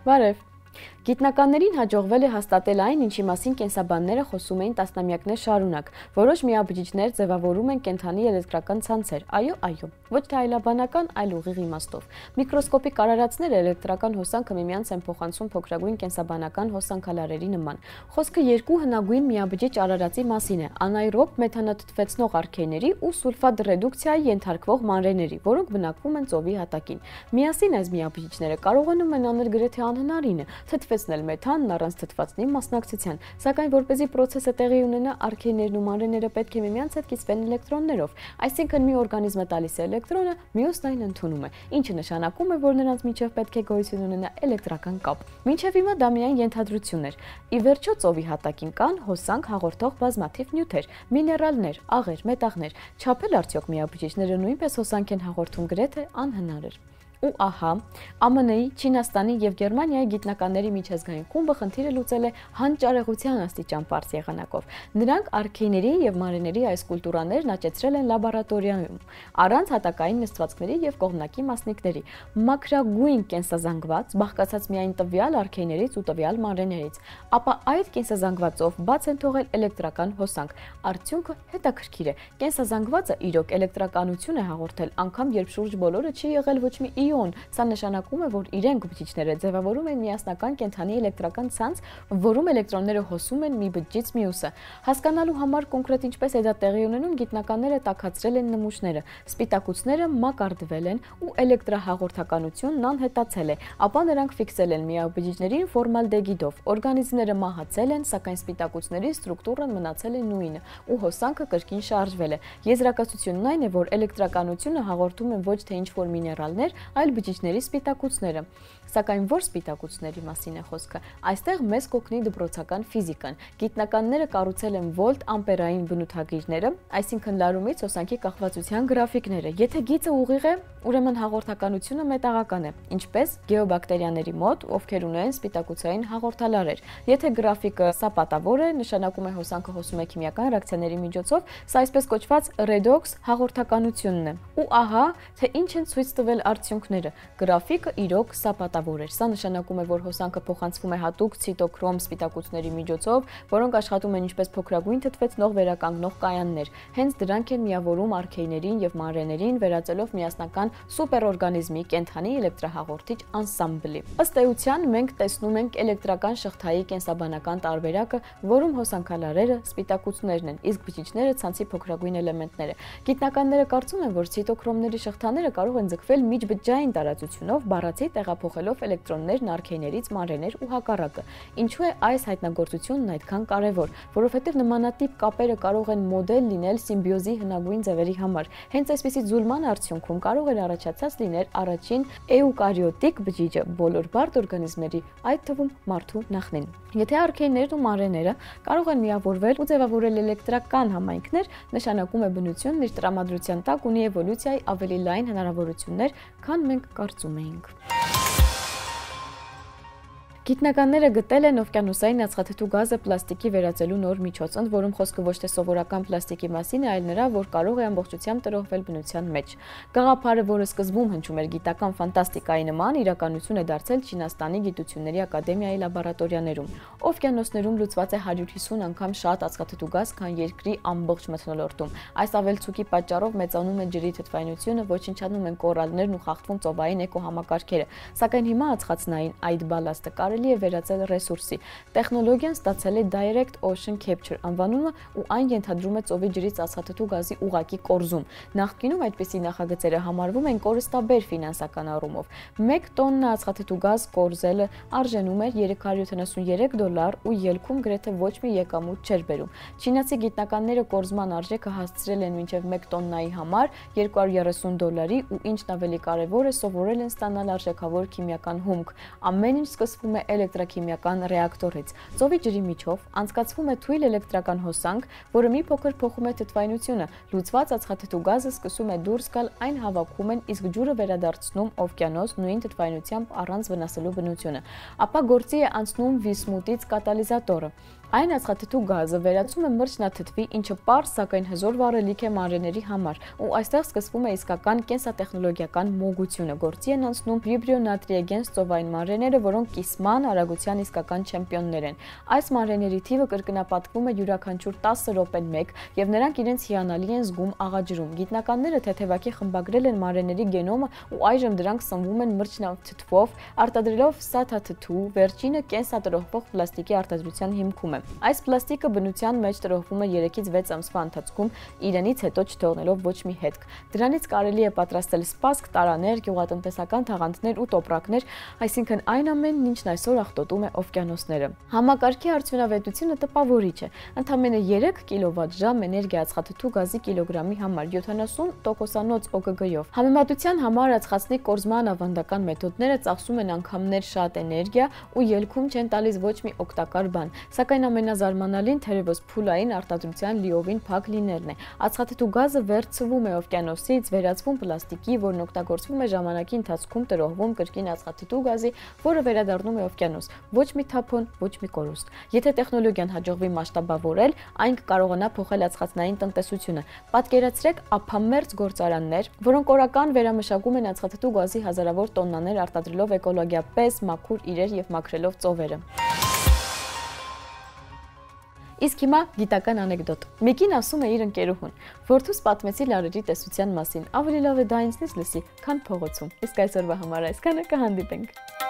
Բարև։ Գիտնականներին հաջողվել է հաստատել այն, ինչի մասին կենսաբանները խոսում էին տասնամյակներ շարունակ։ Որոշ միաբջիջներ ձևավորում են կենդանի էլեկտրական ցանցեր։ Այո, ոչ թե այլաբանական, այլ ուղիղ իմաստով։ Միկրոսկոպիկ արարածները էլեկտրական հոսանքը միմյանց են փոխանցում փոքրագույն կենսաբանական հոսանքալարերի նման։ Խոսքը երկու հնագույն միաբջիջ արարածի մասին է՝ անաերոբ մեթանաթթվեցնող արքայների ու սուլֆատ ռեդուկցիայի ենթարկվող մանրէների, որոնք բնակվում են ծովի հատակին։ Միասին այս միաբջիջները կարողանում են անել գրեթե անհնարինը՝ թթվեցնել մեթանն առանց թթվածնի մասնակցության, սակայն որպեսզի պրոցեսը տեղի ունենա, արքայներն ու մանրէները պետք է միմյանց հետ կիսվեն էլեկտրոններով, այսինքն մի օրգանիզմը տալիս է էլեկտրոնը, մյուսն այն ընդունում է, ինչը նշանակում է, որ նրանց միջև պետք է գոյություն ունենա էլեկտրական կապ։ Մինչև հիմա դա միայն ենթադրություն էր։ Ի վերջո ծովի հատակին կան հոսանք հաղորդող բազմաթիվ նյութեր, միներալներ, աղեր, մետաղներ, չափել արդյոք միաբջիջները նույնպես հոսանք են հաղորդում գրեթե անհնար էր։ Ու ահա, ԱՄՆ-ի, Չինաստանի եւ Գերմանիայի գիտնականների միջազգային խումբը խնդիրը լուծել է հանճարեղության աստիճան բարձ եղանակով։ Նրանք արքայների եւ մանրէների այս կուլտուրաներն աճեցրել են լաբորատորիայում, առանց հատակային նստվածքների եւ կողմնակի մասնիկների, մաքրագույն կենսազանգված, բաղկացած միայն տվյալ արքայներից ու տվյալ մանրէներից, ապա այդ կենսազանգվածով բաց են թողել էլեկտրական հոսանք։ Արդյունքը հետաքրքիր է։ Կենսազանգվածը իրոք էլեկտրականություն է հաղորդել, անգամ երբ շուրջ բոլորը չի եղել ոչ մի Սա նշանակում է, որ իրենք բջիջները ձևավորում են միասնական կենդանի էլեկտրական ցանց, որում էլեկտրոնները հոսում են մի բջջից մյուսը։ Հասկանալու համար կոնկրետ ինչպես է դա տեղի ունենում, գիտնականները տաքացրել են նմուշները, սպիտակուցները մակարդվել են ու էլեկտրահաղորդականությունն անհետացել է, ապա նրանք ֆիքսել են միաբջիջներին ֆորմալդեգիդով։ Օրգանիզմները մահացել են, սակայն սպիտակուցների ստրուկտուրան մնացել է նույնը ու հոսանքը կրկին շարժվել է։ Եզրակացությունն այն է, որ էլեկտրականությունը հաղորդում են ոչ թե ինչ-որ միներալներ, այլ բջիջների սպիտակուցները։ Սակայն որ սպիտակուցների մասին է խոսքը, այստեղ մեզ կօգնի դպրոցական ֆիզիկան։ Գիտնականները կառուցել են վոլտ-ամպերային բնութագիրները, այսինքն լարումից հոսանքի կախվածության գրաֆիկները։ Եթե գիծը ուղիղ է, ուրեմն հաղորդականությունը մետաղական է, ինչպես գեոբակտերիաների մոտ, ովքեր ունեն սպիտակուցային հաղորդալարեր։ Եթե գրաֆիկը սապատավոր է, նշանակում է հոսանքը հոսում է քիմիական ռեակցիաների միջոցով, սա այսպես կոչված ռեդոքս հաղորդականությունն է։ Ու ահա, թե ինչ են ցույց տվել արդյունքները։ Գրաֆիկը իրոք սապատավոր էր։ Սա նշանակում է, որ հոսանքը փոխանցվում է հատուկ ցիտոքրոմ սպիտակուցների միջոցով, որոնք աշխատում են ինչպես փոքրագույն թթվեցնող վերականգնող կայաններ։ Հենց դրանք են միավորում արքայներին եւ մանրէներին, վերածելով միասնական սուպերօրգանիզմի կենդանի էլեկտրահաղորդիչ անսամբլի։ Ըստ էության մենք տեսնում ենք էլեկտրական շղթայի կենսաբանական տարբերակը, որում հոսանքալարերը սպիտակուցներն են, իսկ բջիջները ցանցի փոքրագույն էլեմենտները։ Գիտնականները կարծում են, որ ցիտոքրոմների շղթաները կարող են ձգվել միջբջջային տարածությունով, բառացի տեղափոխելով էլեկտրոններն արքայներից մանրէներ ու հակառակը։ Ինչու է այս հայտնագործությունն այդքան կարևոր, որովհետև նմանատիպ կապերը կարող են մոդել լինել սիմբիոզի հնագույն ձևերի համար։ Հենց այսպիսի ձուլման արդյունքում կարող էր առաջացած լինել առաջին էուկարիոտիկ բջիջը բոլոր բարդ օրգանիզմների, այդ թվում մարդու նախնին։ Եթե արքայներն ու մանրէները կարող են միավորվել ու ձևավորել էլեկտրական համայնքներ, նշանակում է բնությունն իր տրամադրության տակ ունի էվոլյուցիայի ավելի լայն հնարավորություններ, քան մենք կարծում էինք։ Գիտնականները գտել են օվկիանոսային ածխաթթու գազը պլաստիկի վերածելու նոր միջոց, ընդ որում խոսքը ոչ թե սովորական պլաստիկի մասին է, այլ նրա, որ կարող է ամբողջությամբ տրոհվել բնության մեջ։ Գաղափարը, որը սկզբում հնչում էր գիտական ֆանտաստիկայի նման, իրականություն է դարձել Չինաստանի գիտությունների ակադեմիայի լաբորատորիաներում։ Օվկիանոսներում լուծված է 150 անգամ շատ ածխաթթու գազ, քան երկրի ամբողջ մթնոլորտում։ Այս ավելցուկի պատճառով մեծանում է ջրի թթվայնությունը, ոչնչանում են կորալներն ու խախտվում ծովային էկոհամակարգերը։ Սակայն հիմա ածխածնային այդ բալաստը կարելի է վերածել ռեսուրսի։ Տեխնոլոգիան ստացել է Direct Ocean Capture անվանումը ու այն ենթադրում է ծովի ջրից ածխաթթու գազի ուղղակի կորզում։ Նախկինում այդպիսի նախագծերը համարվում են կորստաբեր ֆինանսական առումով։ 1 տոննա ածխաթթու գազ կորզելը արժենում էր $373 ու ելքում գրեթե ոչ մի եկամուտ չէր բերում։ Չինացի գիտնականները կորզման արժեքը հասցրել են մինչև 1 տոննայի համար $230 ու ինչն ավելի կարևոր է, սովորել են ստանալ արժեքավոր քիմիական հումք։ Ամեն ինչ սկսվում է է էլեկտրաքիմիական ռեակտորից։ Ծովի ջրի միջով անցկացվում է թույլ էլեկտրական հոսանք, որը մի փոքր փոխում է թթվայնությունը, լուծված ածխաթթու գազը սկսում է դուրս գալ, այն հավաքում են, իսկ ջուրը վերադարձնում օվկիանոս նույն թթվայնությամբ առանց վնասելու բնությունը։ Ապա գործի է անցնում վիսմուտից կատալիզատորը։ Այն ածխաթթու գազը վերածում է մրջնաթթվի, ինչը պարզ, սակայն հզոր վառելիք է մանրէների համար, ու այստեղ սկսվում է իսկական կենսատեխնոլոգիական մոգությունը։ Գործի են անցնում վիբրիոնատրիեգենս ծովային մանրէները, որոնք կիսման արագության իսկական չեմպիոններ են։ Այս մանրէների թիվը կրկնապատկվում է յուրաքանչյուր 10 րոպեն մեկ, եւ նրանք իրենց հիանալի են զգում աղաջրում։ Գիտնականները թեթևակի խմբագրել են մանրէների գենոմը, ու այժմ դրանք սնվում են մրջնաթթվով, արտադրելով սաթաթթու, վերջինը կենսատրոհվող պլաստիկի արտադրության հիմքում է։ Այս պլաստիկը բնության մեջ տրոհվում է 3-ից 6 ամսվա ընթացքում, իրենից հետո չթողնելով ոչ մի հետք։ Դրանից կարելի է պատրաստել սպասք, տարաներ, գյուղատնտեսական թաղանթներ ու տոպրակներ, այսինքն այն ամենն, ինչն այսօր աղտոտում է օվկիանոսները։ Համակարգի արդյունավետությունը տպավորիչ է։ Ընդամենը 3 կիլովատժամ էներգիա ածխաթթու գազի կիլոգրամի համար 70%-անոց ՕԿԳ-ով։ Համեմատության համար ածխածնի կորզման ավանդական մեթոդները ծախսում են անգամներ շատ էներգիա ու ելքում չեն տալիս ոչ մի օգտակար բան, սակայն ամենազարմանալին թերևս փուլային արտադրության լիովին փակ լինելն է։ Ածխաթթու գազը վերցվում է օվկիանոսից, վերածվում պլաստիկի, որն օգտագործվում է ժամանակի ընթացքում տրոհվում կրկին ածխաթթու գազի, որը վերադառնում է օվկիանոս։ Ոչ մի թափոն, ոչ մի կորուստ։ Եթե տեխնոլոգիան հաջողվի մասշտաբավորել, այն կկարողանա փոխել ածխածնային տնտեսությունը։ Պատկերացրեք ափամերձ գործարաններ, որոնք օրական վերամշակում են ածխաթթու գազի հազարավոր տոննաներ արտադրելով էկոլոգիապես մաքուր իրեր եւ մաքրելով ծովերը։ Իսկ հիմա գիտական անեկդոտ։ Մեկին ասում է իր ընկերուհուն. «Որդուս պատմեցի լարերի տեսության մասին, ավելի լավ է դա ինձնից լսի, քան փողոցում»։ Իսկ այսօրվա համար այսքանը, կհանդիպենք։